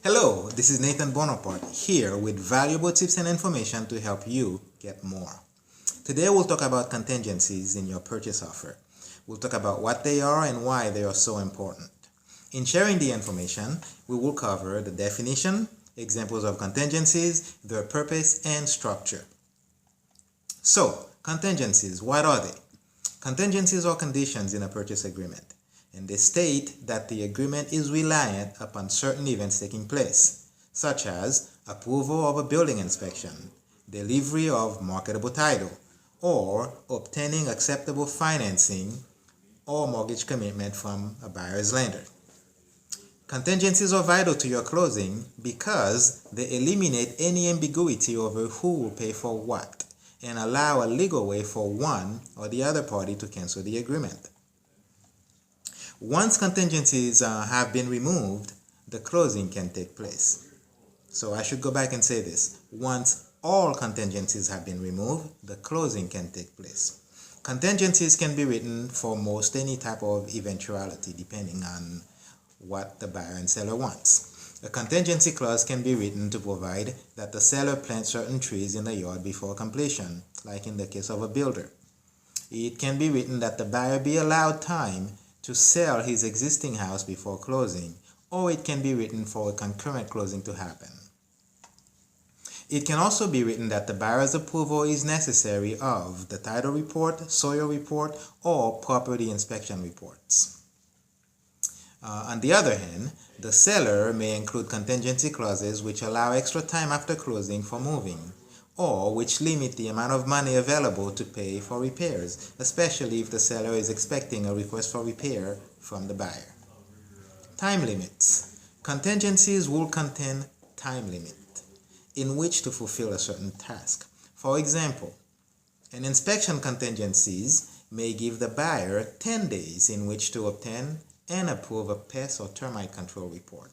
Hello, this is Nathan Bonaparte here with valuable tips and information to help you get more. Today we'll talk about contingencies in your purchase offer. We'll talk about what they are and why they are so important. In sharing the information, we will cover the definition, examples of contingencies, their purpose, and structure. So, contingencies, what are they? Contingencies are conditions in a purchase agreement, and they state that the agreement is reliant upon certain events taking place, such as approval of a building inspection, delivery of marketable title, or obtaining acceptable financing or mortgage commitment from a buyer's lender. Contingencies are vital to your closing because they eliminate any ambiguity over who will pay for what and allow a legal way for one or the other party to cancel the agreement. Once contingencies have been removed, the closing can take place. So I should go back and say this. Once all contingencies have been removed, the closing can take place. Contingencies can be written for most any type of eventuality depending on what the buyer and seller wants. A contingency clause can be written to provide that the seller plant certain trees in the yard before completion, like in the case of a builder. It can be written that the buyer be allowed time to sell his existing house before closing, or it can be written for a concurrent closing to happen. It can also be written that the buyer's approval is necessary of the title report, soil report, or property inspection reports. On the other hand, the seller may include contingency clauses which allow extra time after closing for moving, or which limit the amount of money available to pay for repairs, especially if the seller is expecting a request for repair from the buyer. Time limits. Contingencies will contain time limit in which to fulfill a certain task. For example, an inspection contingencies may give the buyer 10 days in which to obtain and approve a pest or termite control report.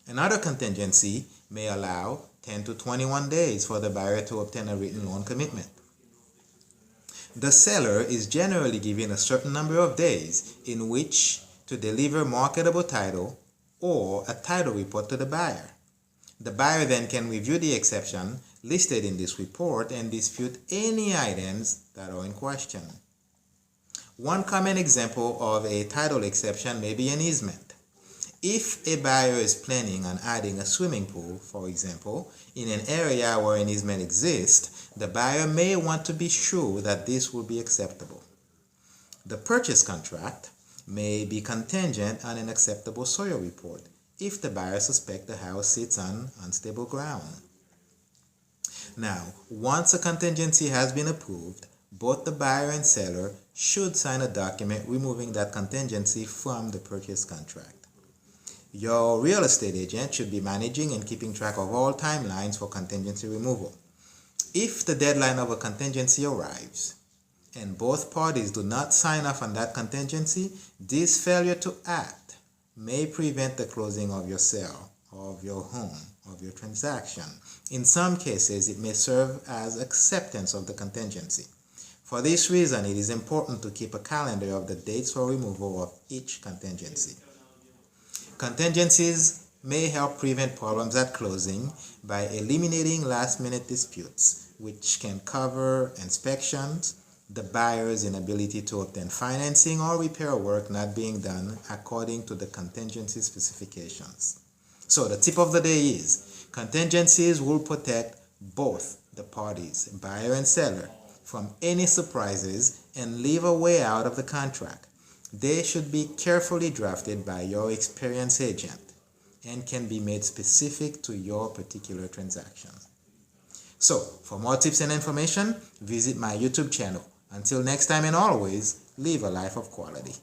Another contingency may allow 10 to 21 days for the buyer to obtain a written loan commitment. The seller is generally given a certain number of days in which to deliver marketable title or a title report to the buyer. The buyer then can review the exception listed in this report and dispute any items that are in question. One common example of a title exception may be an easement. If a buyer is planning on adding a swimming pool, for example, in an area where an easement exists, the buyer may want to be sure that this will be acceptable. The purchase contract may be contingent on an acceptable soil report if the buyer suspects the house sits on unstable ground. Now, once a contingency has been approved, both the buyer and seller should sign a document removing that contingency from the purchase contract. Your real estate agent should be managing and keeping track of all timelines for contingency removal. If the deadline of a contingency arrives and both parties do not sign off on that contingency, this failure to act may prevent the closing of your sale, of your home, of your transaction. In some cases, it may serve as acceptance of the contingency. For this reason, it is important to keep a calendar of the dates for removal of each contingency. Contingencies may help prevent problems at closing by eliminating last-minute disputes, which can cover inspections, the buyer's inability to obtain financing, or repair work not being done according to the contingency specifications. So the tip of the day is, contingencies will protect both the parties, buyer and seller, from any surprises and leave a way out of the contract. They should be carefully drafted by your experienced agent and can be made specific to your particular transaction. So, for more tips and information, visit my YouTube channel. Until next time and always, live a life of quality.